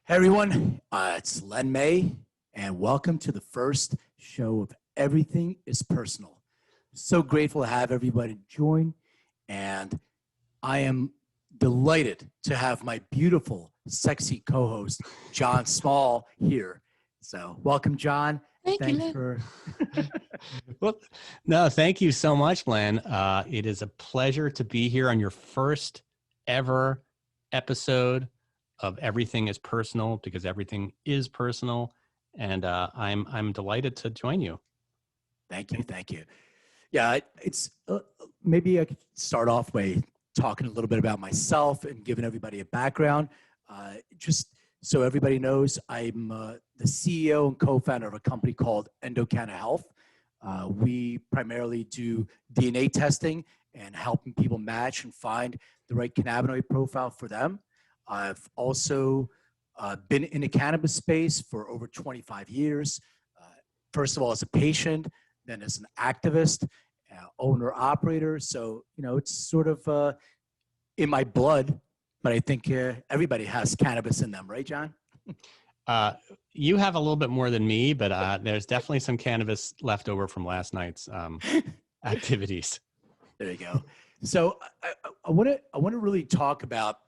Hey everyone, it's Len May, and welcome to the first show of Everything is Personal. So grateful to have everybody join, and I am delighted to have my beautiful, sexy co-host, John Small, here. So welcome, John. Thank you, Thanks Len. for... Well, no, thank you so much, Len. It is a pleasure to be here on your first ever episode of Everything is Personal, because everything is personal. And I'm delighted to join you. Thank you. Yeah, it's maybe I could start off by talking a little bit about myself and giving everybody a background. Just so everybody knows, I'm the CEO and co-founder of a company called Endocanna Health. We primarily do DNA testing and helping people match and find the right cannabinoid profile for them. I've also been in the cannabis space for over 25 years. First of all, as a patient, then as an activist, owner, operator. So, it's sort of in my blood, but I think everybody has cannabis in them, right, John? You have a little bit more than me, but there's definitely some cannabis left over from last night's activities. There you go. So I want to really talk about,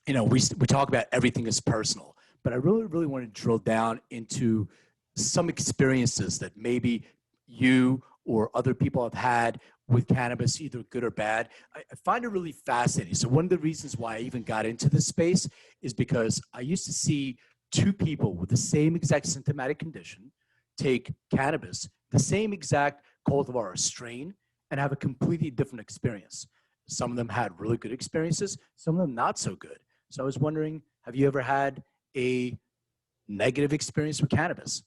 we talk about everything is personal, but I really want to drill down into some experiences that maybe you or other people have had with cannabis, either good or bad. I find it really fascinating. So one of the reasons why I even got into this space is because I used to see two people with the same exact symptomatic condition take cannabis, the same exact cultivar strain, and have a completely different experience. Some of them had really good experiences, some of them not so good. So I was wondering, have you ever had a negative experience with cannabis?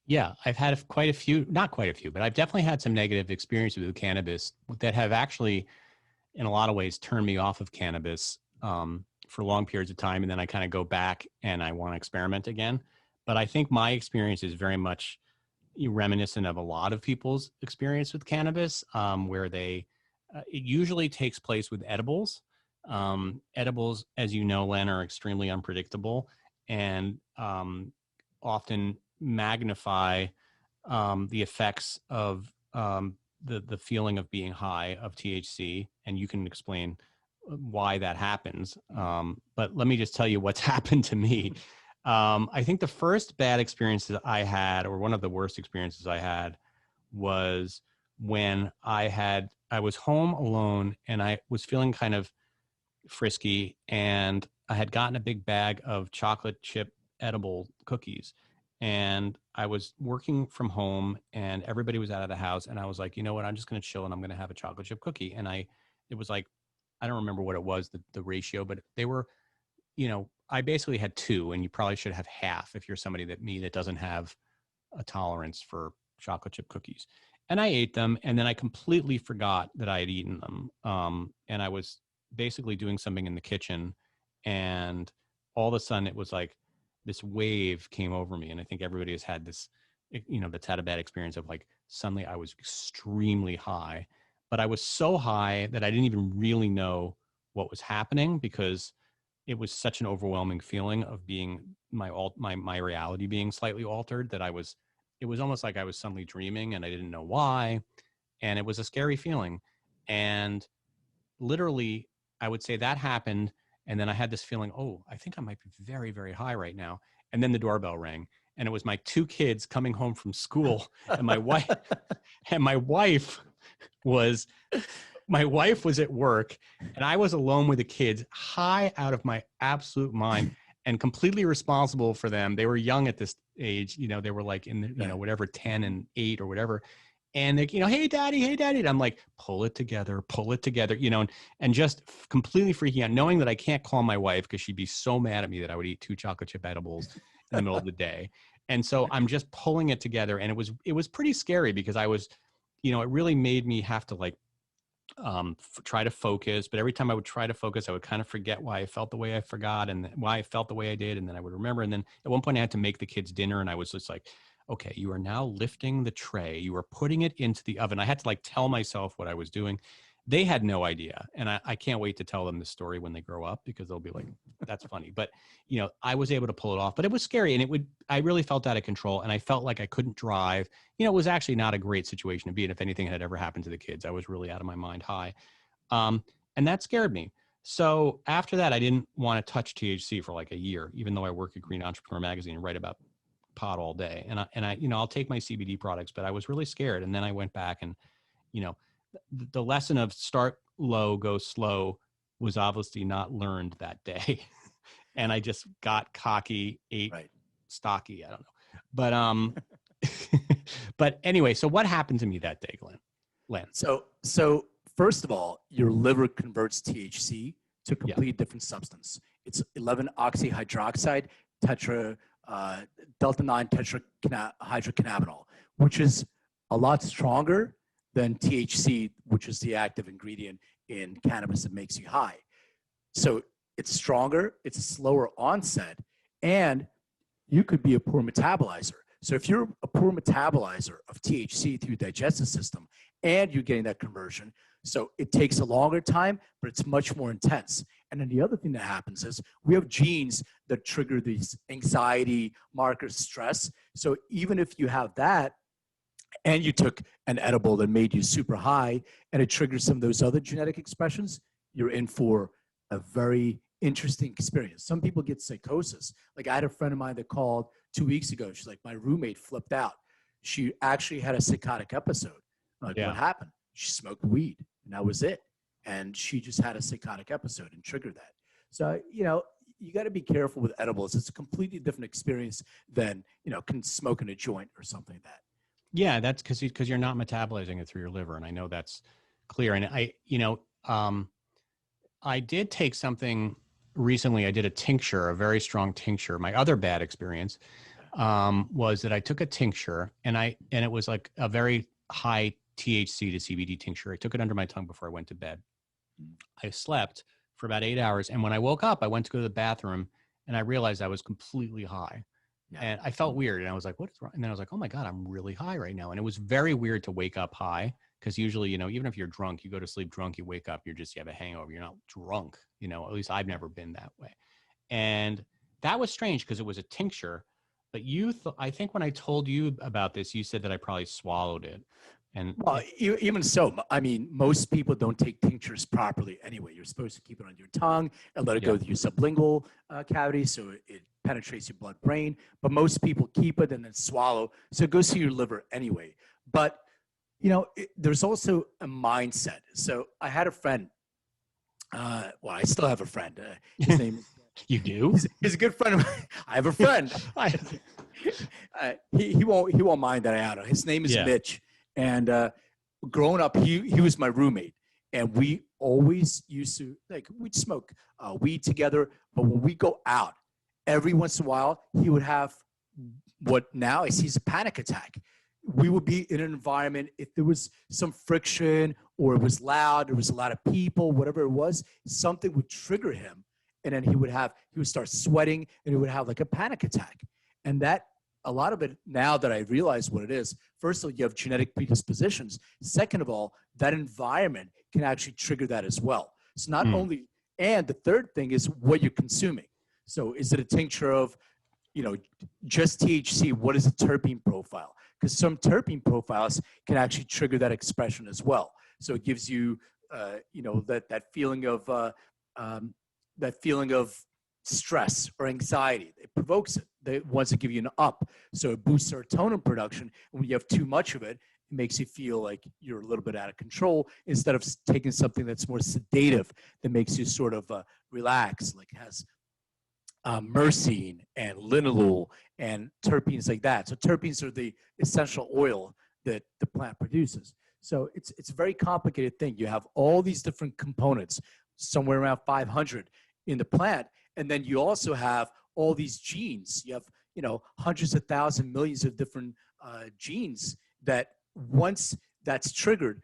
Yeah, I've had quite a few, not quite a few, but I've definitely had some negative experiences with cannabis that have actually, in a lot of ways, turned me off of cannabis for long periods of time. And then I kind of go back and I want to experiment again. But I think my experience is very much reminiscent of a lot of people's experience with cannabis, where it usually takes place with edibles. Edibles, as you know, Len, are extremely unpredictable and often magnify the effects of the feeling of being high of THC, and you can explain why that happens. But let me just tell you what's happened to me. I think the first bad experience that I had, or one of the worst experiences I had, was when I was home alone and I was feeling kind of frisky, and I had gotten a big bag of chocolate chip edible cookies. And I was working from home and everybody was out of the house. And I was like, you know what, I'm just going to chill and I'm going to have a chocolate chip cookie. And it was like, I don't remember what it was, the ratio, but they were, I basically had two, and you probably should have half if you're somebody that doesn't have a tolerance for chocolate chip cookies. And I ate them, and then I completely forgot that I had eaten them. And I was basically doing something in the kitchen, and all of a sudden it was like this wave came over me. And I think everybody has had this, that's had a bad experience of like, suddenly I was extremely high, but I was so high that I didn't even really know what was happening, because it was such an overwhelming feeling of being my reality being slightly altered, that it was almost like I was suddenly dreaming and I didn't know why. And it was a scary feeling. And literally, I would say that happened. And then I had this feeling, oh, I think I might be very, very high right now. And then the doorbell rang, and it was my two kids coming home from school. And my wife was at work, and I was alone with the kids, high out of my absolute mind and completely responsible for them. They were young at this age. They were like in the, whatever, 10 and 8 or whatever. And they, hey daddy. And I'm like, pull it together, and just completely freaking out, knowing that I can't call my wife because she'd be so mad at me that I would eat 2 chocolate chip edibles in the middle of the day. And so I'm just pulling it together. And it was pretty scary, because I was, it really made me have to like, try to focus. But every time I would try to focus, I would kind of forget why I felt the way I forgot, and why I felt the way I did. And then I would remember. And then at one point I had to make the kids dinner, and I was just like, okay, you are now lifting the tray, you are putting it into the oven. I had to like tell myself what I was doing. they had no idea. And I can't wait to tell them the story when they grow up, because they'll be like, that's funny. But, you know, I was able to pull it off, but it was scary. And I really felt out of control, and I felt like I couldn't drive. You know, it was actually not a great situation to be in. If anything had ever happened to the kids, I was really out of my mind high. And that scared me. So after that, I didn't want to touch THC for like a year, even though I work at Green Entrepreneur Magazine and write about pot all day. And I, you know, I'll take my CBD products, but I was really scared. And then I went back, and, you know, the lesson of start low, go slow was obviously not learned that day. And I just got cocky, ate stocky. I don't know. But, but anyway, so what happened to me that day, Len? So first of all, your liver converts THC to a completely different substance. It's 11-oxyhydroxide delta 9 tetrahydrocannabinol, which is a lot stronger than THC, which is the active ingredient in cannabis that makes you high. So it's stronger, it's a slower onset, and you could be a poor metabolizer. So if you're a poor metabolizer of THC through your digestive system and you're getting that conversion, so it takes a longer time, but it's much more intense. And then the other thing that happens is we have genes that trigger these anxiety markers, stress. So even if you have that and you took an edible that made you super high and it triggers some of those other genetic expressions, you're in for a very interesting experience. Some people get psychosis. Like I had a friend of mine that called 2 weeks ago. She's like, my roommate flipped out. She actually had a psychotic episode. Like, what happened? She smoked weed, and that was it. And she just had a psychotic episode and triggered that. So, you know, you got to be careful with edibles. It's a completely different experience than, you know, smoking a joint or something like that. Yeah, that's because you're not metabolizing it through your liver, and I know that's clear. And I did take something recently. I did a tincture, a very strong tincture. My other bad experience was that I took a tincture, and it was like a very high THC to CBD tincture. I took it under my tongue before I went to bed. I slept for about 8 hours, and when I woke up, I went to go to the bathroom, and I realized I was completely high. And I felt weird, and I was like, what is wrong? And then I was like, oh my God, I'm really high right now. And it was very weird to wake up high, because usually, you know, even if you're drunk, you go to sleep drunk, you wake up, you have a hangover. You're not drunk, you know, at least I've never been that way. And that was strange because it was a tincture, but I think when I told you about this, you said that I probably swallowed it. And well, even so, I mean, most people don't take tinctures properly anyway. You're supposed to keep it on your tongue and let it go through your sublingual cavity so it penetrates your blood-brain. But most people keep it and then swallow, so it goes through your liver anyway. But you know, there's also a mindset. So I had a friend. Well, I still have a friend. His name. You do? He's a good friend of mine. I have a friend. He won't mind that I add him. His name is Mitch. And growing up, he was my roommate, and we always used to, like, we'd smoke weed together. But when we go out, every once in a while, he would have what now I see as a panic attack. We would be in an environment, if there was some friction or it was loud, there was a lot of people, whatever it was, something would trigger him, and then he would start sweating, and he would have like a panic attack. And that, a lot of it, now that I realize what it is, first of all, you have genetic predispositions. Second of all, that environment can actually trigger that as well. So not only, and the third thing is what you're consuming. So is it a tincture of, you know, just THC? What is a terpene profile? Because some terpene profiles can actually trigger that expression as well. So it gives you, you know, that feeling of stress or anxiety. It provokes it. They wants to give you an up. So it boosts serotonin production. And when you have too much of it, it makes you feel like you're a little bit out of control, instead of taking something that's more sedative that makes you sort of relax, like has myrcene and linalool and terpenes like that. So terpenes are the essential oil that the plant produces. So it's a very complicated thing. You have all these different components, somewhere around 500 in the plant. And then you also have all these genes. You have, you know, hundreds of thousands, millions of different genes that once that's triggered,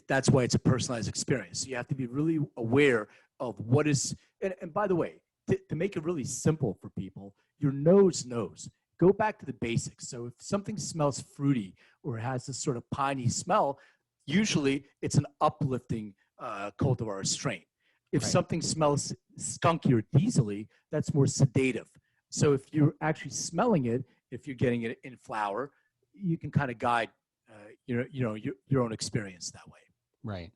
that's why it's a personalized experience. So you have to be really aware of what is, and by the way, to make it really simple for people, your nose knows. Go back to the basics. So if something smells fruity or has this sort of piney smell, usually it's an uplifting cultivar strain. If Right. something smells skunky or diesely, that's more sedative. So if you're actually smelling it, if you're getting it in flower, you can kind of guide your own experience that way. Right.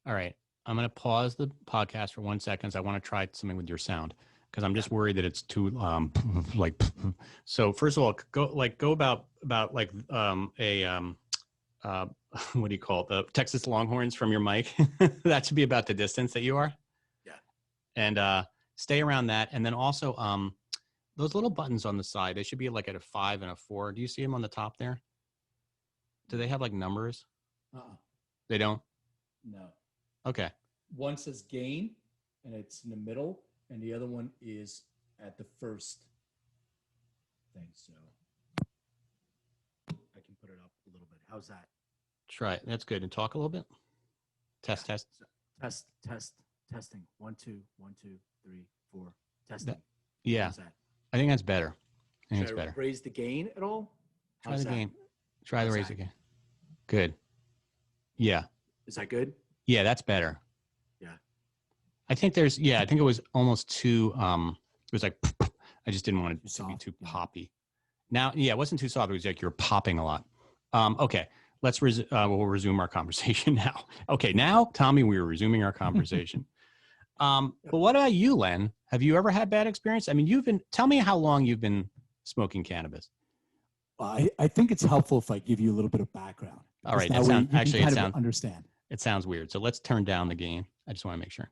All right. I'm going to pause the podcast for 1 second. I want to try something with your sound because I'm just worried that it's too like. So first of all, go about like what do you call it? The Texas Longhorns from your mic. That should be about the distance that you are. Yeah. And stay around that. And then also those little buttons on the side, they should be like at a 5 and a 4. Do you see them on the top there? Do they have like numbers? They don't? No. Okay. One says gain, and it's in the middle, and the other one is at the first thing. So I can put it up a little bit. How's that? Try it. That's good. And talk a little bit. Test. So, testing. 1, 2, 1, 2, 3, 4. Testing. Yeah. How's that? I think that's better. I think it's Should better. raise the gain at all? Try the gain. Try the raise again. Good. Yeah. Is that good? Yeah, that's better. Yeah. I think I think it was almost too, it was like, I just didn't want it to be too poppy. Now, yeah, it wasn't too soft. It was like you're popping a lot. Okay. We'll resume our conversation now. Okay. Now, Tommy, we are resuming our conversation. But what about you, Len? Have you ever had bad experience? I mean, tell me how long you've been smoking cannabis. I think it's helpful if I give you a little bit of background. All right. Understand. It sounds weird. So let's turn down the gain. I just want to make sure.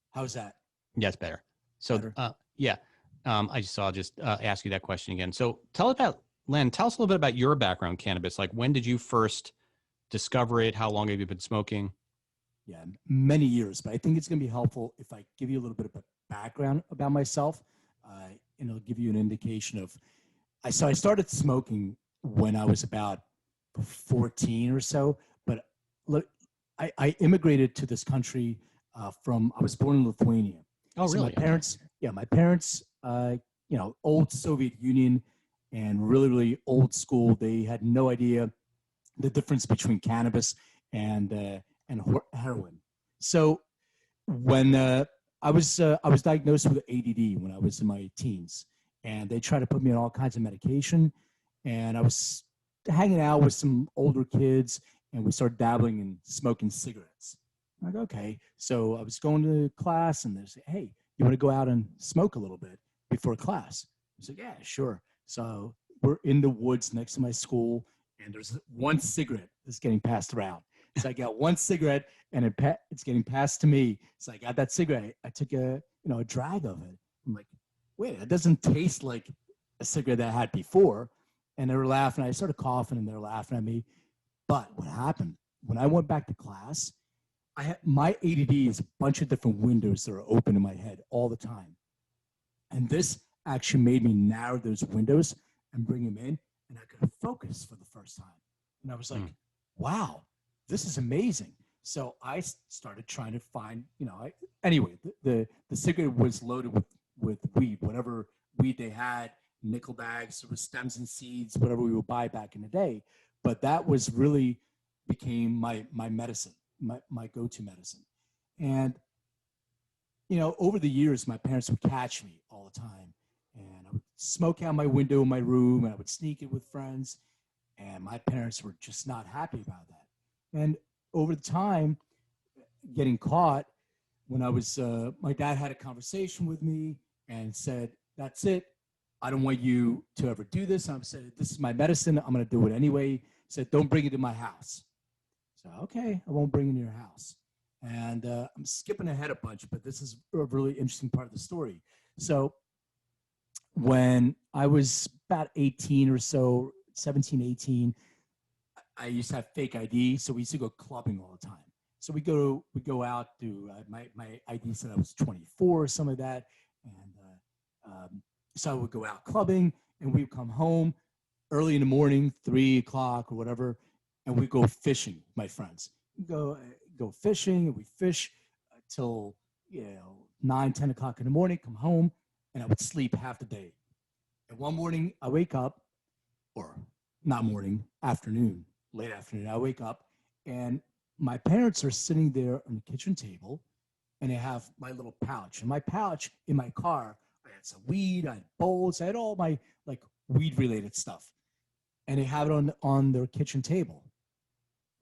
How's that? Yeah, it's better. So, yeah, I just ask you that question again. So Len, tell us a little bit about your background, cannabis. Like, when did you first discover it? How long have you been smoking? Yeah, many years, but I think it's going to be helpful if I give you a little bit of a background about myself, and it'll give you an indication of, I started smoking when I was about 14 or so, but look, I immigrated to this country I was born in Lithuania. Oh, so really? My parents, old Soviet Union and really, really old school. They had no idea the difference between cannabis and heroin. So when I was diagnosed with ADD when I was in my teens, and they tried to put me on all kinds of medication, and I was hanging out with some older kids, and we started dabbling in smoking cigarettes. I'm like, okay. So I was going to class, and they say, hey, you want to go out and smoke a little bit before class? I was like, yeah, sure. So we're in the woods next to my school, and there's one cigarette that's getting passed around. So I got one cigarette, and it's getting passed to me. So I got that cigarette. I took a drag of it. I'm like, wait, it doesn't taste like a cigarette that I had before. And they were laughing. I started coughing, and they're laughing at me. But what happened, when I went back to class, my ADD is a bunch of different windows that are open in my head all the time. And this actually made me narrow those windows and bring them in, and I could focus for the first time. And I was like, wow, this is amazing. So I started trying to find, anyway, the cigarette was loaded with weed, whatever weed they had, nickel bags, with stems and seeds, whatever we would buy back in the day. But that became my medicine, my go-to medicine. And, over the years, my parents would catch me all the time. And I would smoke out my window in my room, and I would sneak it with friends. And my parents were just not happy about that. And over the time, getting caught, when I was, my dad had a conversation with me and said, that's it. I don't want you to ever do this. And I said, this is my medicine. I'm going to do it anyway. He said, don't bring it to my house. So, okay, I won't bring it to your house. And I'm skipping ahead a bunch, but this is a really interesting part of the story. So when I was about 18 or so, 17, 18, I used to have fake ID. So we used to go clubbing all the time. So we go out to, my ID said I was 24 or something like that. And so I would go out clubbing, and we would come home early in the morning, 3 o'clock or whatever, and we go fishing, my friends. We go fishing, and we fish till 9, 10 o'clock in the morning, come home, and I would sleep half the day. And one morning I wake up, or not morning, afternoon, late afternoon. I wake up and my parents are sitting there on the kitchen table and they have my little pouch. And my pouch in my car, I had some weed, I had bowls, I had all my like weed related stuff. And they have it on their kitchen table.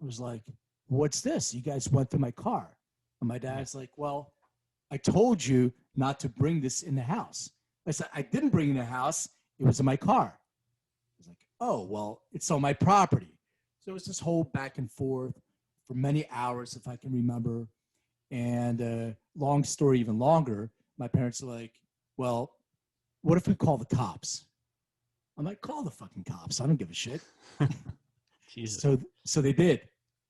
I was like, what's this? You guys went through my car. And my dad's like, well, I told you not to bring this in the house. I said, I didn't bring it in the house. It was in my car. I was like, oh, well, it's on my property. So it was this whole back and forth for many hours, if I can remember. And long story, even longer, my parents are like, well, what if we call the cops? I'm like, call the fucking cops. I don't give a shit. Jesus. So they did.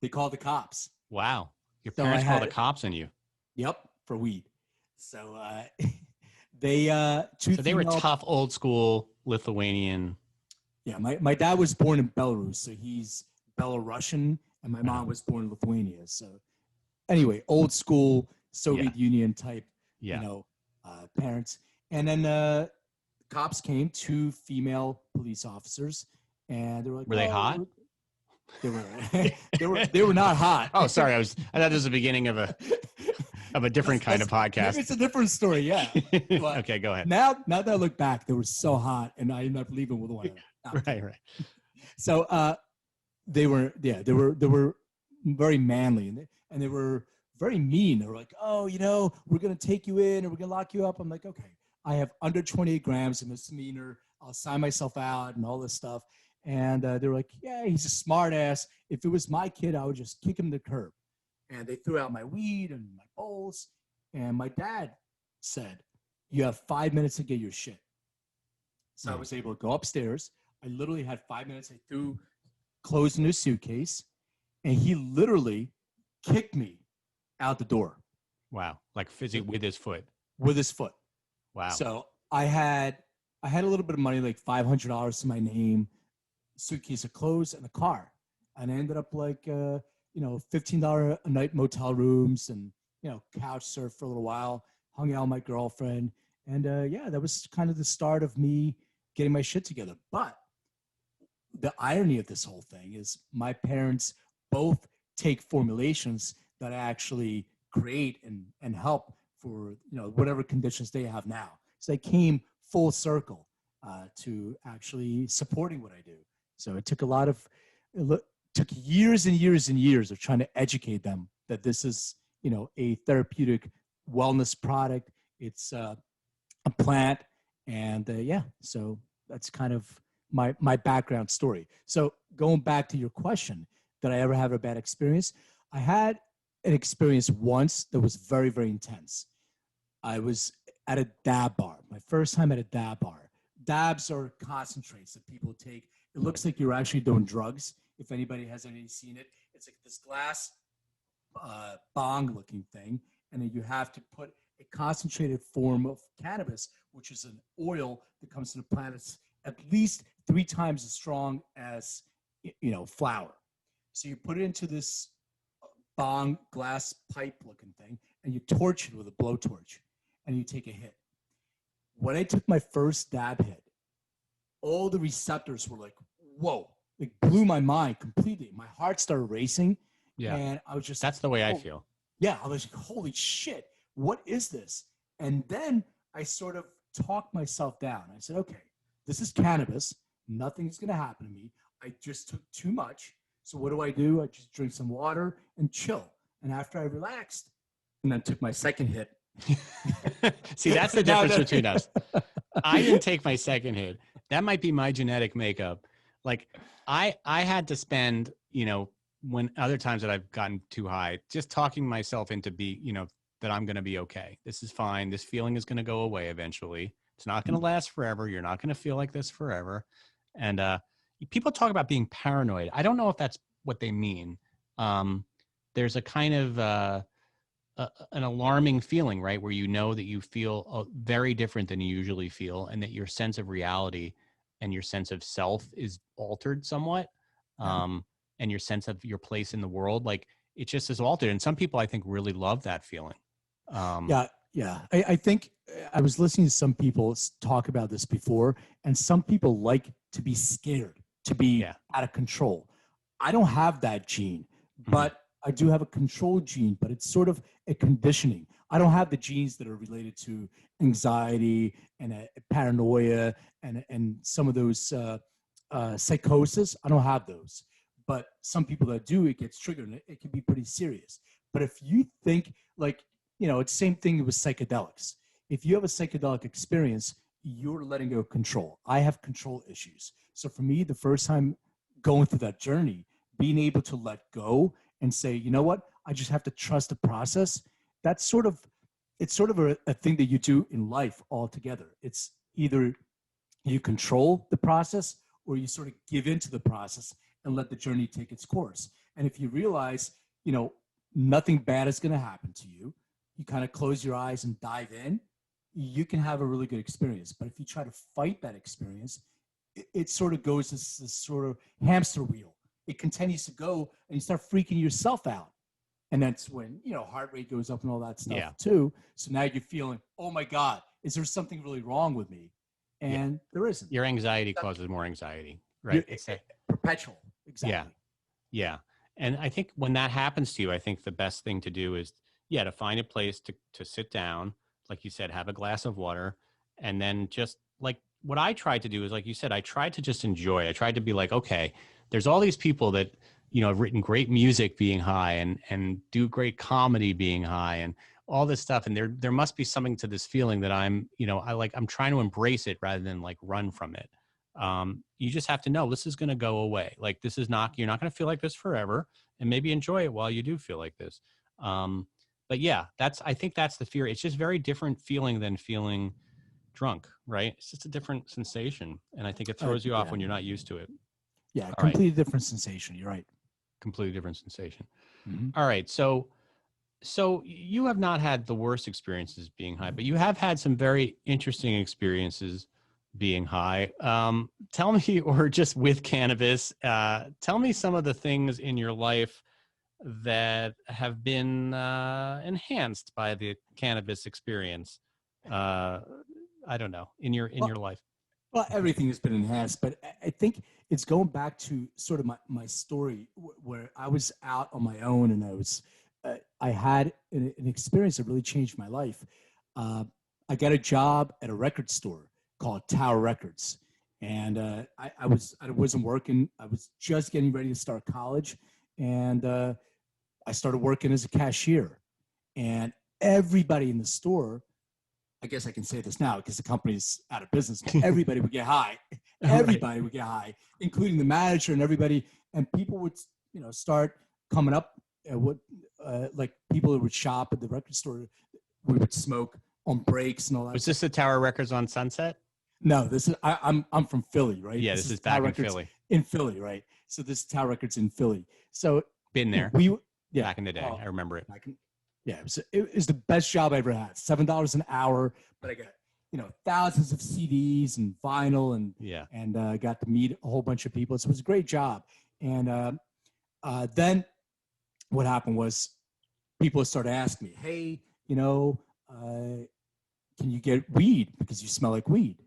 They called the cops. Wow. Your parents called the cops on you. Yep, for weed. So they so they were tough, old school Lithuanian. Yeah, my dad was born in Belarus, so he's Belarusian, and my mom was born in Lithuania. So anyway, old school Soviet Union type, parents. And then cops came, 2 female police officers, and they were like, were they hot? They were not hot. Oh, sorry. I thought this was the beginning of a different kind of podcast. It's a different story, yeah. Okay, go ahead. Now that I look back, they were so hot, and I did not believe in one. Right. So they were very manly, and they were very mean. They were like, oh, we're gonna take you in, and we're gonna lock you up. I'm like, okay, I have under 28 grams of misdemeanor. I'll sign myself out and all this stuff. And they were like, yeah, he's a smart ass. If it was my kid, I would just kick him to the curb. And they threw out my weed and my bowls. And my dad said, you have 5 minutes to get your shit. So I was able to go upstairs. I literally had 5 minutes. I threw clothes in his suitcase. And he literally kicked me out the door. Wow. Like physically with his foot. With his foot. Wow. So I had a little bit of money, like $500 to my name, suitcase of clothes, and a car. And I ended up like, $15 a night motel rooms and, couch surf for a little while, hung out with my girlfriend. And that was kind of the start of me getting my shit together. But the irony of this whole thing is my parents both take formulations that I actually create and help for, whatever conditions they have now. So they came full circle to actually supporting what I do. So it took took years and years and years of trying to educate them that this is, a therapeutic wellness product. It's a plant. And so that's kind of my background story. So going back to your question, did I ever have a bad experience? I had an experience once that was very, very intense. I was at a dab bar, my first time at a dab bar. Dabs are concentrates that people take. It looks like you're actually doing drugs. If anybody has seen it, it's like this glass bong looking thing. And then you have to put a concentrated form of cannabis, which is an oil that comes from the plant. It's at least 3 times as strong as, flour. So you put it into this bong glass pipe looking thing and you torch it with a blowtorch and you take a hit. When I took my first dab hit, all the receptors were like, whoa, it blew my mind completely. My heart started racing. Yeah. And I was just, that's the way I feel. Yeah. I was like, holy shit, what is this? And then I sort of talked myself down. I said, okay, this is cannabis. Nothing's going to happen to me. I just took too much. So what do? I just drink some water and chill. And after I relaxed and then took my second hit. See, that's the difference between us. I didn't take my second hit. That might be my genetic makeup. Like I had to spend, when other times that I've gotten too high, just talking myself into that I'm going to be okay. This is fine. This feeling is going to go away eventually. It's not going to last forever. You're not going to feel like this forever. And people talk about being paranoid. I don't know if that's what they mean. There's a kind of an alarming feeling, right? Where that you feel very different than you usually feel, and that your sense of reality and your sense of self is altered somewhat. And your sense of your place in the world, like it just is altered. And some people, I think, really love that feeling. Yeah. I think I was listening to some people talk about this before, and some people like to be scared. to be Yeah. out of control. I don't have that gene, Mhm. but I do have a control gene, but it's sort of a conditioning. I don't have the genes that are related to anxiety and paranoia and some of those psychosis. I don't have those. But some people that do, it gets triggered and it can be pretty serious. But if you think like, it's the same thing with psychedelics. If you have a psychedelic experience, you're letting go of control. I have control issues. So for me, the first time going through that journey, being able to let go and say, you know what, I just have to trust the process. That's sort of, it's sort of a thing that you do in life altogether. It's either you control the process or you sort of give into the process and let the journey take its course. And if you realize, nothing bad is going to happen to you, you kind of close your eyes and dive in, you can have a really good experience. But if you try to fight that experience, it sort of goes this sort of hamster wheel. It continues to go and you start freaking yourself out. And that's when, heart rate goes up and all that stuff too. So now you're feeling, oh my God, is there something really wrong with me? And there isn't. Your anxiety causes more anxiety, right? It's perpetual. Exactly. Yeah. And I think when that happens to you, I think the best thing to do is, to find a place to sit down, like you said, have a glass of water, and then just like what I tried to do is, like you said, I tried to just enjoy. I tried to be like, okay, there's all these people that, have written great music being high and do great comedy being high and all this stuff. And there must be something to this feeling that I'm trying to embrace it rather than like run from it. You just have to know this is going to go away. Like you're not going to feel like this forever, and maybe enjoy it while you do feel like this. But yeah, I think that's the fear. It's just very different feeling than feeling drunk, right? It's just a different sensation. And I think it throws you off when you're not used to it. Yeah. Completely different sensation. You're right. Completely different sensation. Mm-hmm. All right. So you have not had the worst experiences being high, but you have had some very interesting experiences being high. Tell me, or just with cannabis, tell me some of the things in your life that have been enhanced by the cannabis experience. I don't know, in your life. Well, everything has been enhanced, but I think it's going back to sort of my story where I was out on my own and I had an experience that really changed my life. I got a job at a record store called Tower Records, and I wasn't working. I was just getting ready to start college, and I started working as a cashier, and everybody in the store, I guess I can say this now because the company's out of business, but everybody would get high. Everybody would get high, including the manager and everybody. And people would, start coming up. Like people who would shop at the record store, we would smoke on breaks and all that. Was this the Tower Records on Sunset? No, this is I'm from Philly, right? Yeah, this is back in Philly. In Philly, right? So this is Tower Records in Philly. So been there. Back in the day, I remember it. It was the best job I ever had. $7 an hour, but I got thousands of CDs and vinyl and got to meet a whole bunch of people. So it was a great job. And then what happened was people started asking me, "Hey, can you get weed because you smell like weed?"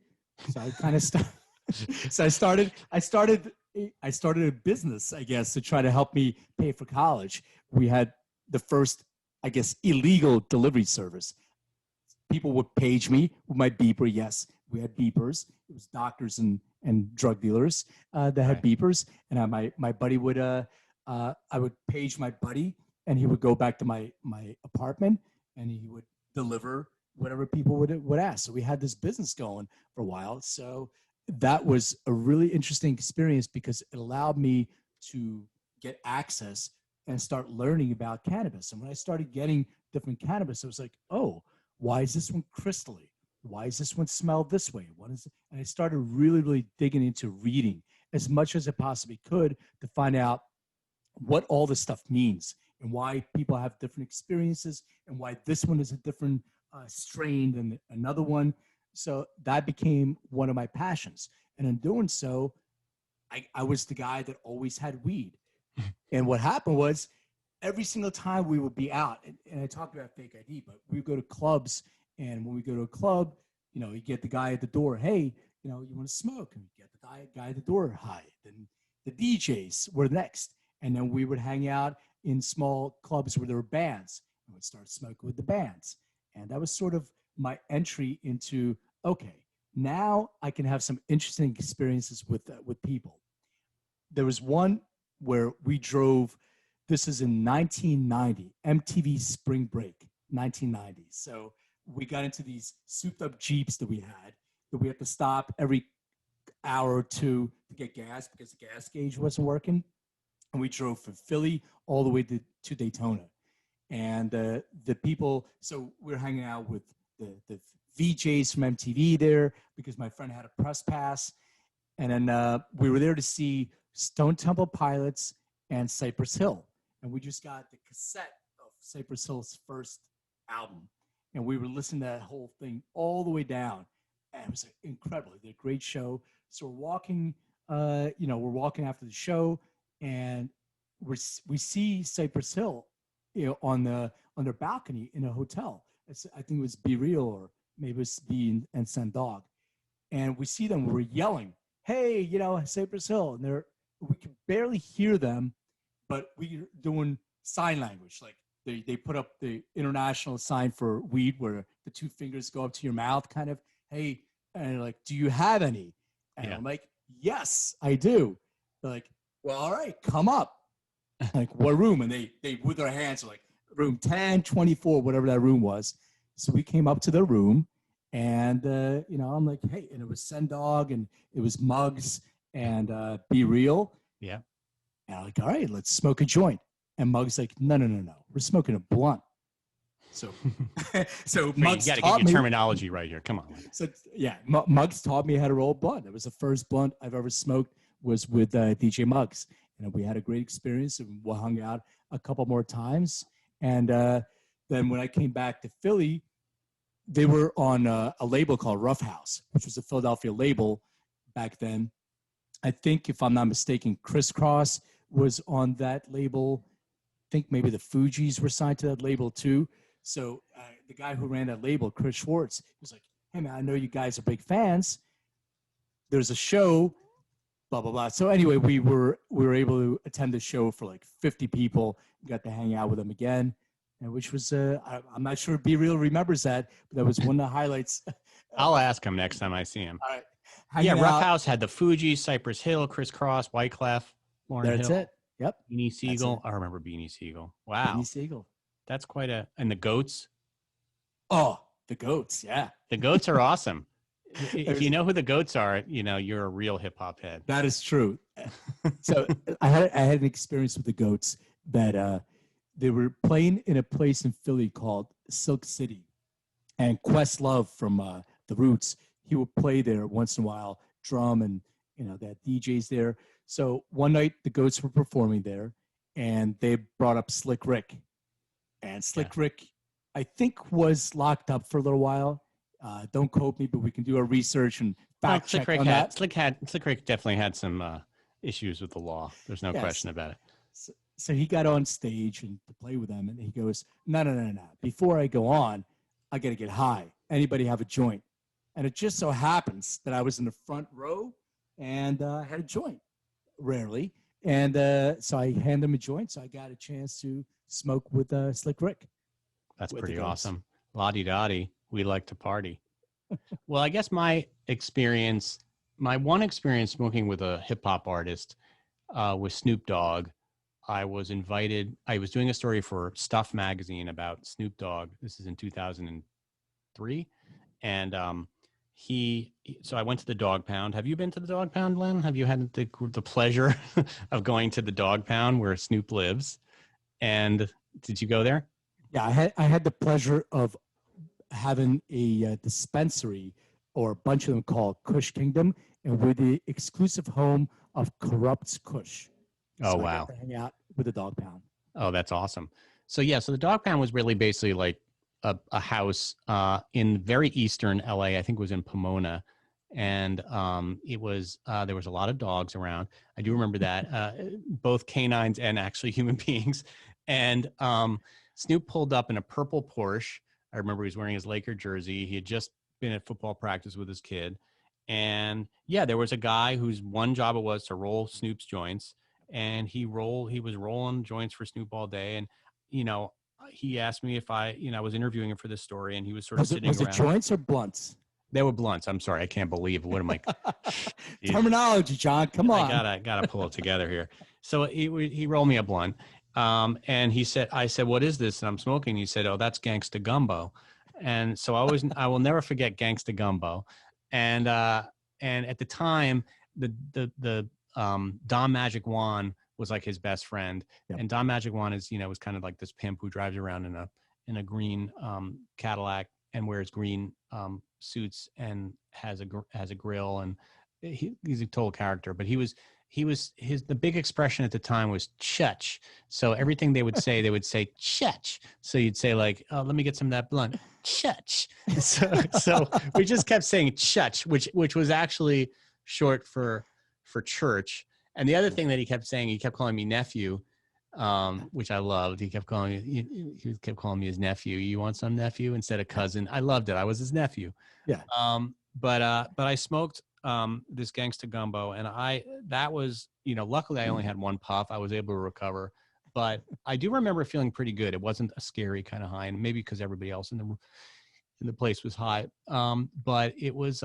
So I kind of so I started a business, I guess, to try to help me pay for college. We had the first, I guess, illegal delivery service. People would page me with my beeper. Yes, we had beepers. It was doctors and drug dealers that had beepers. And my buddy would, I would page my buddy, and he would go back to my apartment, and he would deliver whatever people would ask. So we had this business going for a while. So that was a really interesting experience because it allowed me to get access and start learning about cannabis. And when I started getting different cannabis, I was like, oh, why is this one crystally? Why is this one smell this way? What is it? And I started really, really digging into reading as much as I possibly could to find out what all this stuff means and why people have different experiences and why this one is a different strain than another one. So that became one of my passions. And in doing so, I was the guy that always had weed. And what happened was every single time we would be out, and I talked about fake ID, but we would go to clubs. And when we go to a club, you get the guy at the door, hey, you want to smoke? And we get the guy at the door high. Then the DJs were next. And then we would hang out in small clubs where there were bands and would start smoking with the bands. And that was sort of my entry into, okay, now I can have some interesting experiences with people. There was one where we drove, this is in 1990, MTV Spring Break, 1990. So we got into these souped up Jeeps that we had to stop every hour or two to get gas because the gas gauge wasn't working. And we drove from Philly all the way to Daytona. And the people, so we're hanging out with the VJs from MTV there because my friend had a press pass. And then we were there to see Stone Temple Pilots and Cypress Hill. And we just got the cassette of Cypress Hill's first album. And we were listening to that whole thing all the way down. And it was incredible. They did a great show. So we're walking, we're walking after the show, and we see Cypress Hill, on their balcony in a hotel. I think it was Be Real, or maybe it was Be and Send Dogg. And we see them, we're yelling, hey, Cypress Hill. And we could barely hear them, but we were doing sign language. Like they put up the international sign for weed where the two fingers go up to your mouth, kind of, hey, and they're like, do you have any? And I'm like, yes, I do. They're like, well, all right, come up. Like, what room? And they with their hands, like, room 10, 24, whatever that room was. So we came up to the room, and, I'm like, hey, and it was Send Dogg, and it was Muggs, and Be Real. Yeah. And I'm like, all right, let's smoke a joint. And Muggs like, no, we're smoking a blunt. So, Muggs you got to taught get your me terminology right here. Come on. So yeah, Muggs taught me how to roll a blunt. It was the first blunt I've ever smoked was with DJ Muggs. And we had a great experience, and we hung out a couple more times. And then when I came back to Philly, they were on a label called Roughhouse, which was a Philadelphia label back then. I think, if I'm not mistaken, Crisscross was on that label. I think maybe the Fugees were signed to that label too. So the guy who ran that label, Chris Schwartz, was like, hey, man, I know you guys are big fans. There's a show, blah, blah, blah. So anyway, we were able to attend the show for like 50 people. We got to hang out with them again, which was, I'm not sure Be Real remembers that, but that was one of the highlights. I'll ask him next time I see him. All right. Roughhouse had the Fugees, Cypress Hill, Crisscross, Wyclef, Lauryn Hill. That's it. Yep. Beanie Siegel. I remember Beanie Siegel. Wow. Beanie Siegel. That's quite and the Goats. Oh, the Goats. Yeah. The Goats are awesome. If you know who the Goats are, you're a real hip hop head. That is true. So I had an experience with the Goats that they were playing in a place in Philly called Silk City, and Questlove from the Roots, he would play there once in a while, drum, and that DJs there. So one night the Goats were performing there, and they brought up Slick Rick, and Slick Rick, I think, was locked up for a little while. Don't quote me, but we can do our research and fact check on that. Slick Rick definitely had some issues with the law. There's no question about it. So he got on stage and to play with them, and he goes, no. Before I go on, I got to get high. Anybody have a joint? And it just so happens that I was in the front row, and I had a joint, rarely. And so I handed him a joint, so I got a chance to smoke with Slick Rick. That's pretty awesome. La-di-da-di. We like to party. Well, I guess my one experience smoking with a hip hop artist was Snoop Dogg. I was doing a story for Stuff magazine about Snoop Dogg. This is in 2003. And so I went to the Dog Pound. Have you been to the Dog Pound, Len? Have you had the pleasure of going to the Dog Pound where Snoop lives? And did you go there? Yeah, I had the pleasure of having a dispensary, or a bunch of them, called Kush Kingdom, and we're the exclusive home of Corrupt's Kush. Oh, so wow. I got to hang out with the Dog Pound. Oh, that's awesome. So the Dog Pound was really basically like a house in very eastern LA. I think it was in Pomona. And it was there was a lot of dogs around. I do remember that, both canines and actually human beings. And Snoop pulled up in a purple Porsche. I remember he was wearing his Laker jersey. He had just been at football practice with his kid. And yeah, there was a guy whose one job it was to roll Snoop's joints, and he was rolling joints for Snoop all day. And, you know, he asked me if I was interviewing him for this story, and he was sort of sitting Was it around. joints or blunts? They were blunts. I'm sorry. I can't believe what am I Terminology, John. Come on. I gotta pull it together here. So he rolled me a blunt. And I said, what is this? And I'm smoking. He said, oh, that's Gangsta Gumbo. And so I will never forget Gangsta Gumbo. And at the time, the Don Magic Juan was like his best friend. Yep. And Don Magic Juan was kind of like this pimp who drives around in a green Cadillac and wears green suits and has a grill, and he's a total character. But the big expression at the time was chutch. So everything they would say chutch. So you'd say like, oh, let me get some of that blunt, chutch. So we just kept saying chutch, which was actually short for church. And the other thing that he kept saying, he kept calling me nephew, which I loved. He kept calling me his nephew. You want some, nephew, instead of cousin? I loved it. I was his nephew. Yeah. But I smoked this Gangsta Gumbo, and that was, luckily I only had one puff. I was able to recover, but I do remember feeling pretty good. It wasn't a scary kind of high, and maybe because everybody else in the place was high. But it was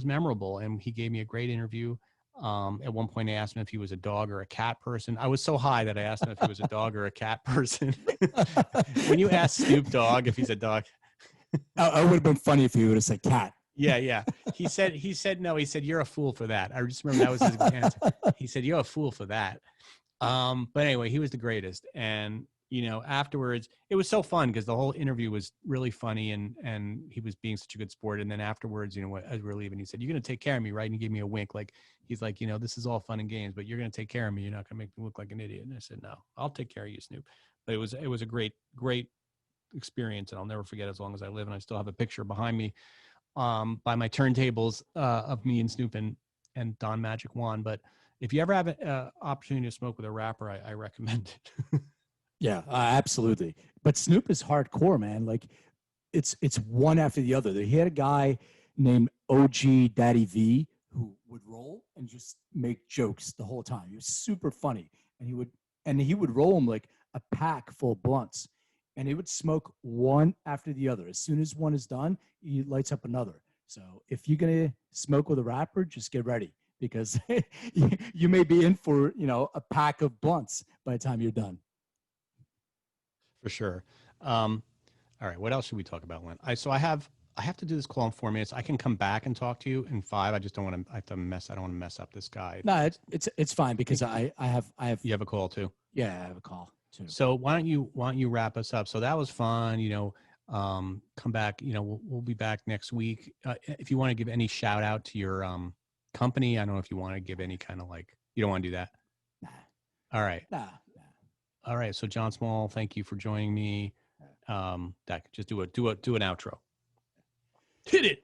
memorable, and he gave me a great interview. At one point I asked him if he was a dog or a cat person. I was so high that I asked him if he was a dog or a cat person. When you ask Snoop Dogg if he's a dog. It would have been funny if he would have said cat. Yeah. He said no. He said, you're a fool for that. I just remember that was his answer. He said, you're a fool for that. But anyway, he was the greatest. And, afterwards, it was so fun because the whole interview was really funny, and he was being such a good sport. And then afterwards, as we were leaving, he said, you're going to take care of me, right? And he gave me a wink. Like, he's like, this is all fun and games, but you're going to take care of me. You're not going to make me look like an idiot. And I said, no, I'll take care of you, Snoop. But it was a great, great experience. And I'll never forget as long as I live. And I still have a picture behind me by my turntables of me and Snoop and Don Magic Juan. But if you ever have an opportunity to smoke with a rapper, I recommend it. Yeah, absolutely. But Snoop is hardcore, man. Like it's one after the other. He had a guy named OG Daddy V who would roll and just make jokes the whole time. He was super funny, and he would roll him like a pack full of blunts, and he would smoke one after the other. As soon as one is done, he lights up another. So if you're gonna smoke with a rapper, just get ready, because you may be in for a pack of blunts by the time you're done. For sure. All right. What else should we talk about, Len? I have to do this call in 4 minutes. I can come back and talk to you in 5. I just don't want to. I don't want to mess up this guy. No, it's fine, because I have. You have a call too. Yeah, I have a call too. So why don't you wrap us up? So that was fun. Come back. We'll be back next week. If you want to give any shout out to your company, I don't know if you want to give any kind of you don't want to do that. Nah. All right. Nah. All right. So John Small, thank you for joining me. Dak, just do an outro. Hit it.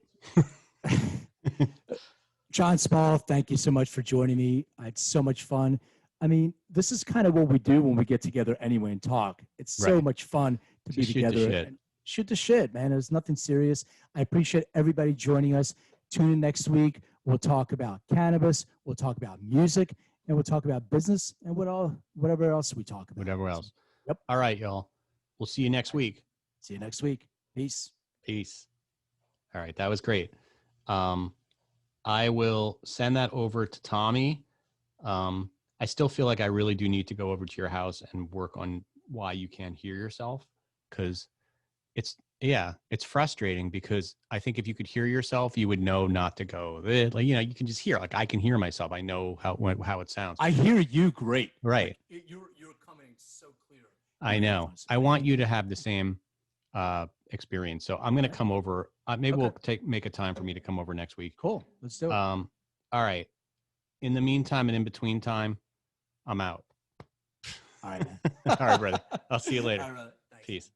John Small, thank you so much for joining me. I had so much fun. I mean, this is kind of what we do when we get together anyway and talk. It's so much fun to be together and shoot the shit, man. There's nothing serious. I appreciate everybody joining us. Tune in next week. We'll talk about cannabis. We'll talk about music. And we'll talk about business and whatever else we talk about. Whatever else. Yep. All right, y'all. We'll see you next week. See you next week. Peace. Peace. All right. That was great. I will send that over to Tommy. I still feel like I really do need to go over to your house and work on why you can't hear yourself, because it's frustrating, because I think if you could hear yourself, you would know not to go. You can just hear. I can hear myself. I know how it sounds. I hear you great. Right. You're coming so clear. I know. I want you to have the same experience. So I'm going to come over. Maybe we'll make a time for me to come over next week. Cool. Let's do it. All right. In the meantime and in between time, I'm out. All right, man. All right, brother. I'll see you later. All right, brother. Thanks. Peace.